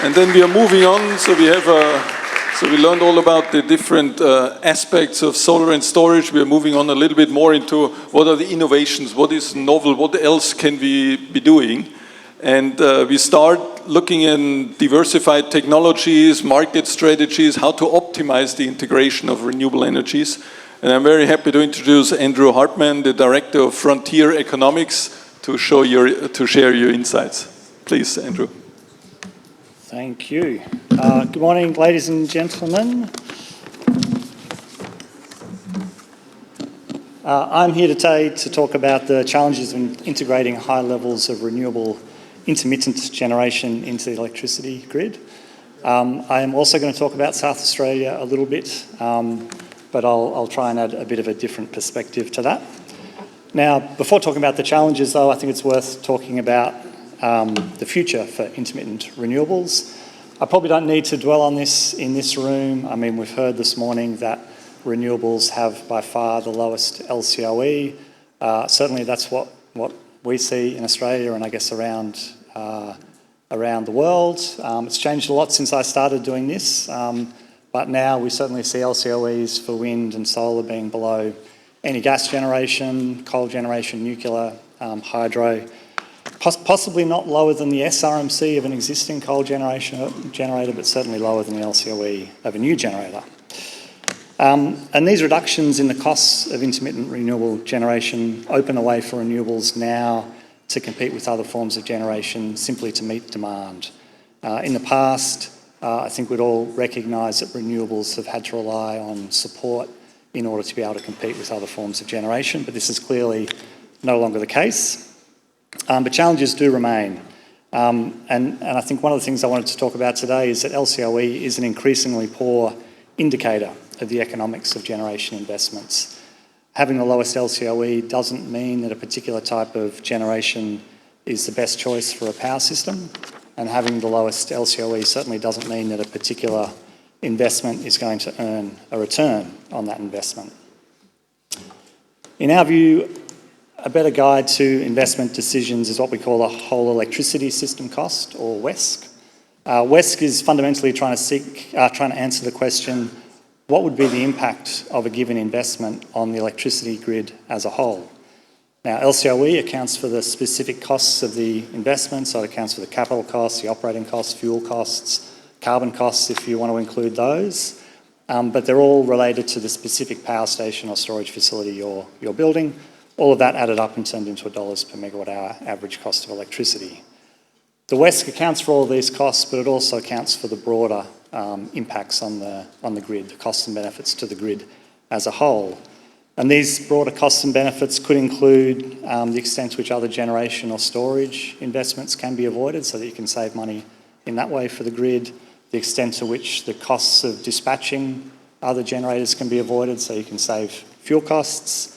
And then we are moving on. So we learned all about the different aspects of solar and storage. We are moving on a little bit more into what are the innovations, what is novel, what else can we be doing? And we start looking at diversified technologies, market strategies, how to optimize the integration of renewable energies. And I'm very happy to introduce Andrew Harpham, the Director of Frontier Economics, to share your insights. Please, Andrew. Thank you. Good morning, ladies and gentlemen. I'm here today to talk about the challenges in integrating high levels of renewable intermittent generation into the electricity grid. I am also going to talk about South Australia a little bit, but I'll try and add a bit of a different perspective to that. Now, before talking about the challenges, though, I think it's worth talking about the future for intermittent renewables. I probably don't need to dwell on this in this room. I mean, we've heard this morning that renewables have by far the lowest LCOE. Certainly that's what we see in Australia and I guess around the world. It's changed a lot since I started doing this, but now we certainly see LCOEs for wind and solar being below any gas generation, coal generation, nuclear, hydro. Possibly not lower than the SRMC of an existing coal generator, but certainly lower than the LCOE of a new generator. And these reductions in the costs of intermittent renewable generation open the way for renewables now to compete with other forms of generation simply to meet demand. In the past, I think we'd all recognise that renewables have had to rely on support in order to be able to compete with other forms of generation, but this is clearly no longer the case. But challenges do remain. And I think one of the things I wanted to talk about today is that LCOE is an increasingly poor indicator of the economics of generation investments. Having the lowest LCOE doesn't mean that a particular type of generation is the best choice for a power system, and having the lowest LCOE certainly doesn't mean that a particular investment is going to earn a return on that investment. In our view, a better guide to investment decisions is what we call a whole electricity system cost, or WESC. WESC is fundamentally trying to answer the question, what would be the impact of a given investment on the electricity grid as a whole? Now, LCOE accounts for the specific costs of the investment, so it accounts for the capital costs, the operating costs, fuel costs, carbon costs if you want to include those, but they're all related to the specific power station or storage facility you're building. All of that added up and turned into dollars per megawatt hour average cost of electricity. The WESC accounts for all of these costs, but it also accounts for the broader impacts on the grid, the costs and benefits to the grid as a whole. And these broader costs and benefits could include the extent to which other generation or storage investments can be avoided so that you can save money in that way for the grid, the extent to which the costs of dispatching other generators can be avoided so you can save fuel costs,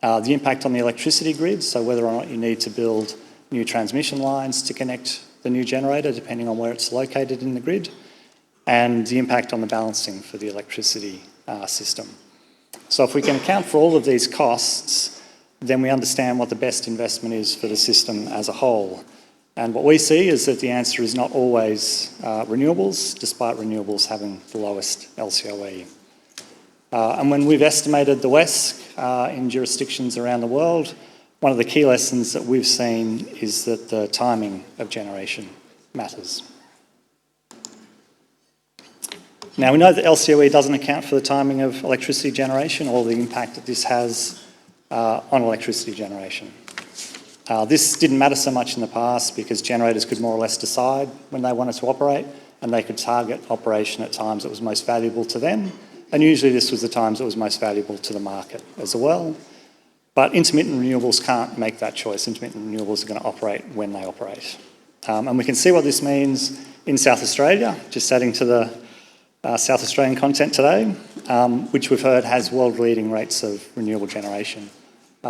the impact on the electricity grid, so whether or not you need to build new transmission lines to connect the new generator depending on where it's located in the grid, and the impact on the balancing for the electricity system. So if we can account for all of these costs, then we understand what the best investment is for the system as a whole. And what we see is that the answer is not always renewables, despite renewables having the lowest LCOE. And when we've estimated the WESC in jurisdictions around the world, one of the key lessons that we've seen is that the timing of generation matters. Now, we know that LCOE doesn't account for the timing of electricity generation or the impact that this has on electricity generation. This didn't matter so much in the past because generators could more or less decide when they wanted to operate, and they could target operation at times that was most valuable to them, and usually this was the times that was most valuable to the market as well. But intermittent renewables can't make that choice. Intermittent renewables are going to operate when they operate. And we can see what this means in South Australia, just adding to the South Australian content today, which we've heard has world-leading rates of renewable generation.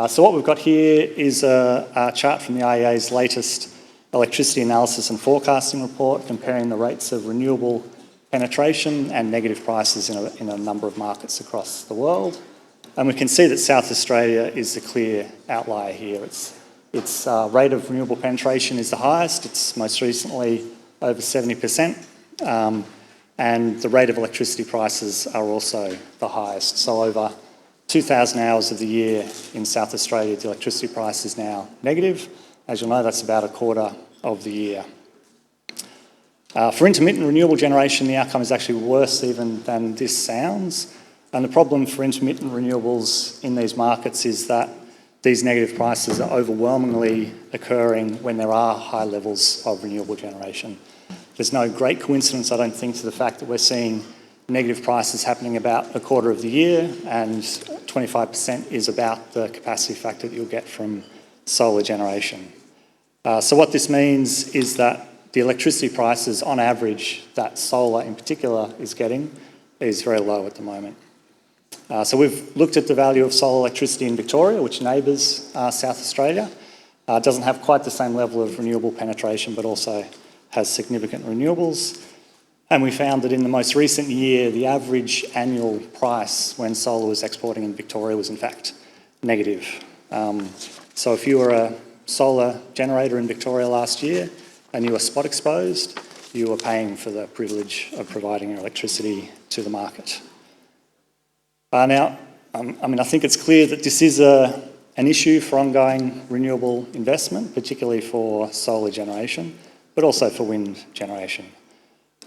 So what we've got here is a chart from the IEA's latest electricity analysis and forecasting report comparing the rates of renewable penetration and negative prices in a number of markets across the world. And we can see that South Australia is the clear outlier here. Its rate of renewable penetration is the highest. It's most recently over 70%, and the rate of electricity prices are also the highest. So over 2,000 hours of the year in South Australia, the electricity price is now negative. As you'll know, that's about a quarter of the year. For intermittent renewable generation, the outcome is actually worse even than this sounds. And the problem for intermittent renewables in these markets is that these negative prices are overwhelmingly occurring when there are high levels of renewable generation. There's no great coincidence, I don't think, to the fact that we're seeing negative prices happening about a quarter of the year, and 25% is about the capacity factor that you'll get from solar generation. So what this means is that the electricity prices on average that solar in particular is getting is very low at the moment. So we've looked at the value of solar electricity in Victoria, which neighbours South Australia. It doesn't have quite the same level of renewable penetration, but also has significant renewables. And we found that in the most recent year, the average annual price when solar was exporting in Victoria was in fact negative. So if you were a solar generator in Victoria last year and you were spot exposed, you were paying for the privilege of providing your electricity to the market. Now, I think it's clear that this is an issue for ongoing renewable investment, particularly for solar generation, but also for wind generation.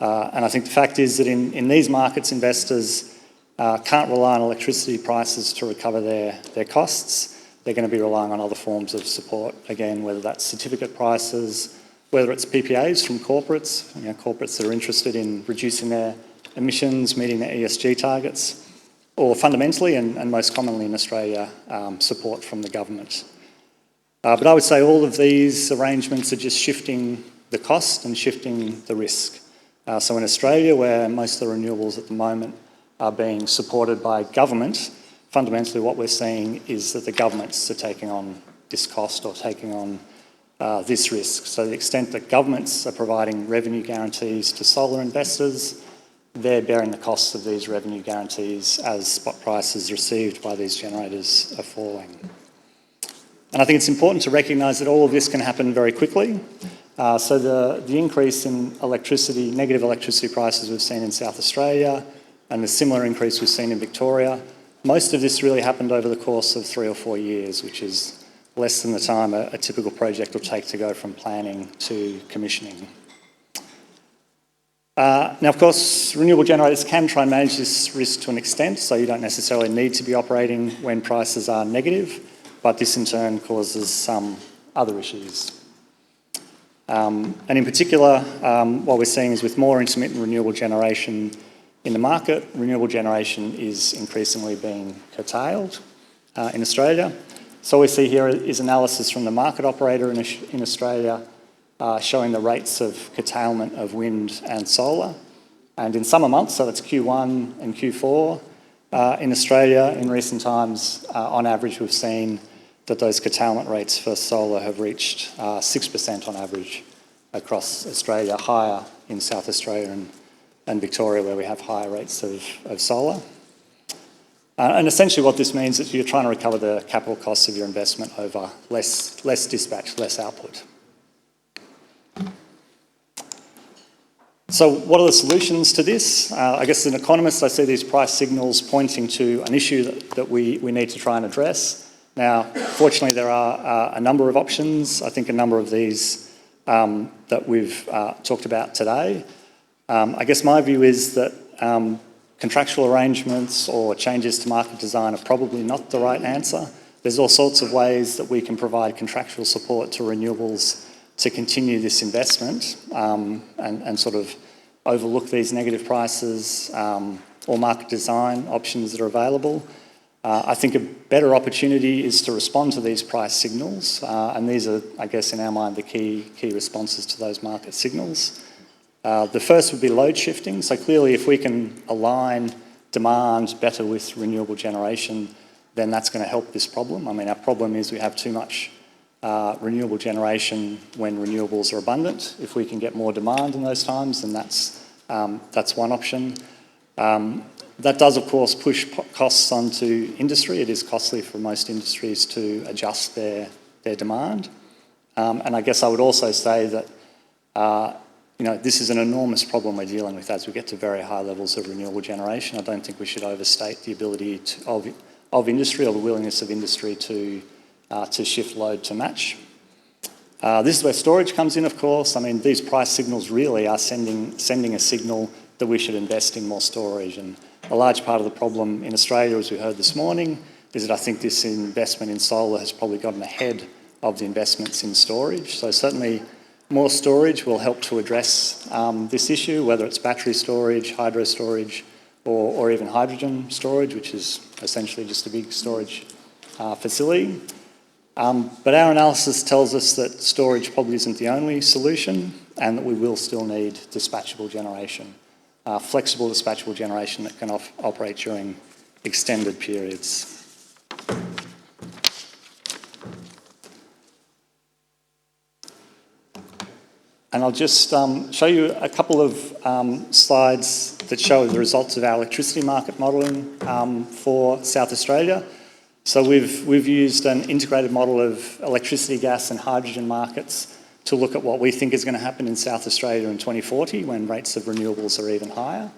And I think the fact is that in these markets, investors can't rely on electricity prices to recover their costs. They're going to be relying on other forms of support, again, whether that's certificate prices, whether it's PPAs from corporates, corporates that are interested in reducing their emissions, meeting their ESG targets, or fundamentally, and most commonly in Australia, support from the government. But I would say all of these arrangements are just shifting the cost and shifting the risk. So in Australia, where most of the renewables at the moment are being supported by government, fundamentally what we're seeing is that the governments are taking on this cost or taking on this risk. So to the extent that governments are providing revenue guarantees to solar investors, they're bearing the costs of these revenue guarantees as spot prices received by these generators are falling. And I think it's important to recognise that all of this can happen very quickly. So the increase in negative electricity prices we've seen in South Australia and the similar increase we've seen in Victoria, most of this really happened over the course of 3 or 4 years, which is less than the time a typical project will take to go from planning to commissioning. Now, of course, renewable generators can try and manage this risk to an extent, so you don't necessarily need to be operating when prices are negative, but this in turn causes some other issues. And in particular, what we're seeing is with more intermittent renewable generation in the market, renewable generation is increasingly being curtailed in Australia. So what we see here is analysis from the market operator in Australia showing the rates of curtailment of wind and solar. And in summer months, so that's Q1 and Q4, in Australia in recent times, on average, we've seen that those curtailment rates for solar have reached 6% on average across Australia, higher in South Australia and Victoria, where we have higher rates of solar. And essentially what this means is you're trying to recover the capital costs of your investment over less dispatch, less output. So what are the solutions to this? I guess as an economist, I see these price signals pointing to an issue that we need to try and address. Now, fortunately, there are a number of options. I think a number of these that we've talked about today. I guess my view is that contractual arrangements or changes to market design are probably not the right answer. There's all sorts of ways that we can provide contractual support to renewables to continue this investment and sort of overlook these negative prices or market design options that are available. I think a better opportunity is to respond to these price signals, and these are, I guess, in our mind, the key responses to those market signals. The first would be load shifting. So clearly, if we can align demand better with renewable generation, then that's going to help this problem. I mean, our problem is we have too much renewable generation when renewables are abundant. If we can get more demand in those times, then that's one option. That does, of course, push costs onto industry. It is costly for most industries to adjust their demand. And I guess I would also say that this is an enormous problem we're dealing with as we get to very high levels of renewable generation. I don't think we should overstate the ability of industry or the willingness of industry to shift load to match. This is where storage comes in, of course. I mean, these price signals really are sending a signal that we should invest in more storage. And a large part of the problem in Australia, as we heard this morning, is that I think this investment in solar has probably gotten ahead of the investments in storage. So certainly more storage will help to address this issue, whether it's battery storage, hydro storage, or even hydrogen storage, which is essentially just a big storage facility. But our analysis tells us that storage probably isn't the only solution and that we will still need dispatchable generation, flexible dispatchable generation that can operate during extended periods. And I'll just show you a couple of slides that show the results of our electricity market modelling for South Australia. So we've used an integrated model of electricity, gas and hydrogen markets to look at what we think is going to happen in South Australia in 2040 when rates of renewables are even higher.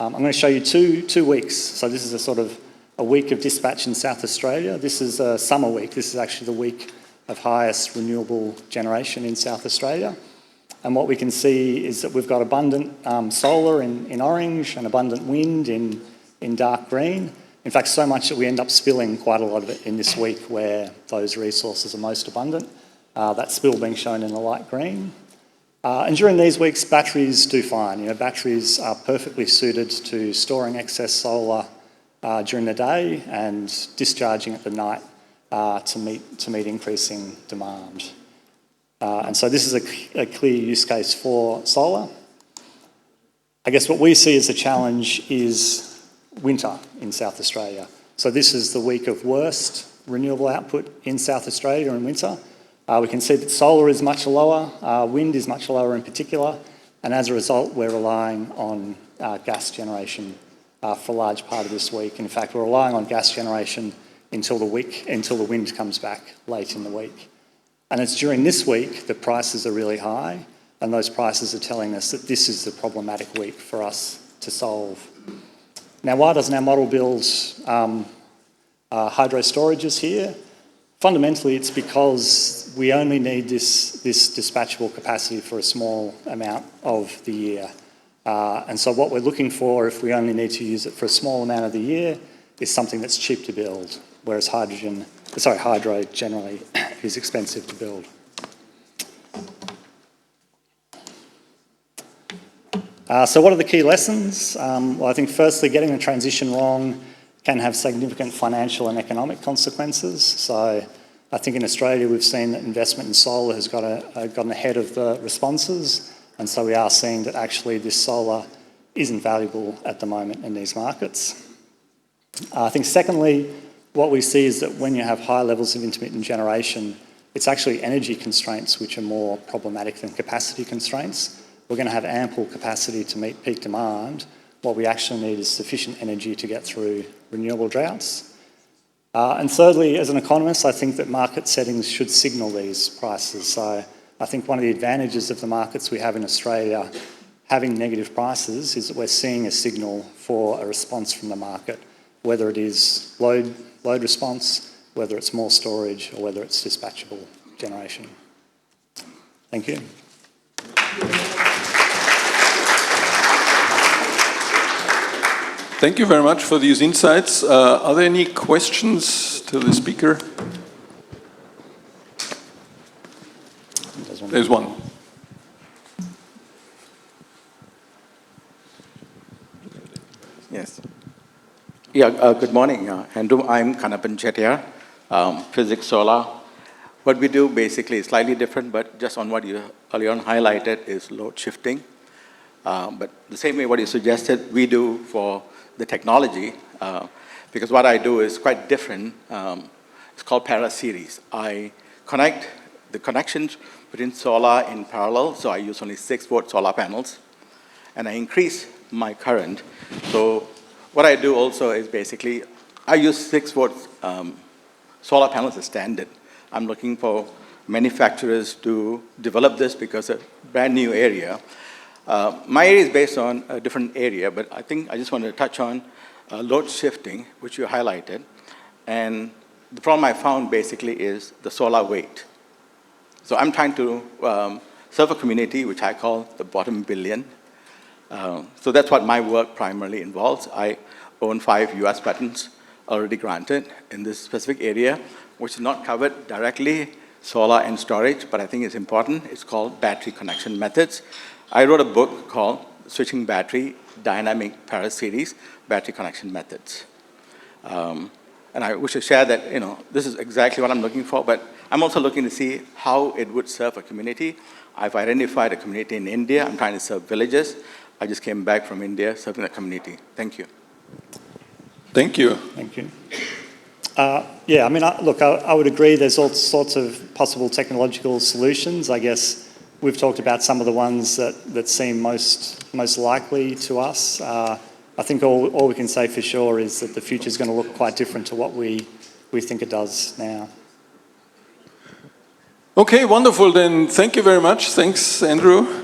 I'm going to show you two weeks. So this is a sort of a week of dispatch in South Australia. This is a summer week. This is actually the week of highest renewable generation in South Australia. And what we can see is that we've got abundant solar in orange and abundant wind in dark green. In fact, so much that we end up spilling quite a lot of it in this week where those resources are most abundant. That spill being shown in the light green. And during these weeks, batteries do fine. Batteries are perfectly suited to storing excess solar during the day and discharging at the night to meet increasing demand. And so this is a clear use case for solar. I guess what we see as a challenge is winter in South Australia. So this is the week of worst renewable output in South Australia in winter. We can see that solar is much lower, wind is much lower in particular, and as a result we're relying on gas generation for a large part of this week. In fact, we're relying on gas generation until the wind comes back late in the week. And it's during this week that prices are really high, and those prices are telling us that this is the problematic week for us to solve. Now, why doesn't our model build hydro storages here? Fundamentally, it's because we only need this dispatchable capacity for a small amount of the year. And so what we're looking for, if we only need to use it for a small amount of the year, is something that's cheap to build, whereas hydro generally is expensive to build. So what are the key lessons? Well, I think firstly, getting the transition wrong can have significant financial and economic consequences. So I think in Australia we've seen that investment in solar has gotten ahead of the responses, and so we are seeing that actually this solar isn't valuable at the moment in these markets. I think secondly, what we see is that when you have high levels of intermittent generation, it's actually energy constraints which are more problematic than capacity constraints. We're going to have ample capacity to meet peak demand. What we actually need is sufficient energy to get through renewable droughts. And thirdly, as an economist, I think that market settings should signal these prices. So I think one of the advantages of the markets we have in Australia having negative prices is that we're seeing a signal for a response from the market, whether it is load response, whether it's more storage, or whether it's dispatchable generation. Thank you. Thank you very much for these insights. Are there any questions to the speaker? There's one. Yes. Yeah, good morning, Andrew. I'm Kanapan Chettiar, physics solar. What we do basically is slightly different, but just on what you earlier on highlighted is load shifting. But the same way what you suggested, we do for the technology, because what I do is quite different. It's called para-series. I connect the connections between solar in parallel, so I use only 6-volt solar panels, and I increase my current. So what I do also is basically, I use 6-volt solar panels as standard. I'm looking for manufacturers to develop this because it's a brand new area. My area is based on a different area, but I think I just want to touch on load shifting, which you highlighted. And the problem I found basically is the solar weight. So I'm trying to serve a community which I call the bottom billion. So that's what my work primarily involves. I own 5 US patents already granted in this specific area, which is not covered directly, solar and storage, but I think it's important. It's called battery connection methods. I wrote a book called Switching Battery Dynamic Pair Series Battery Connection Methods. And I wish to share that, this is exactly what I'm looking for, but I'm also looking to see how it would serve a community. I've identified a community in India. I'm trying to serve villages. I just came back from India serving the community. Thank you. Thank you. Thank you. Yeah, I mean, look, I would agree there's all sorts of possible technological solutions. I guess we've talked about some of the ones that seem most likely to us. I think all we can say for sure is that the future is going to look quite different to what we think it does now. Okay, wonderful. Then thank you very much. Thanks, Andrew.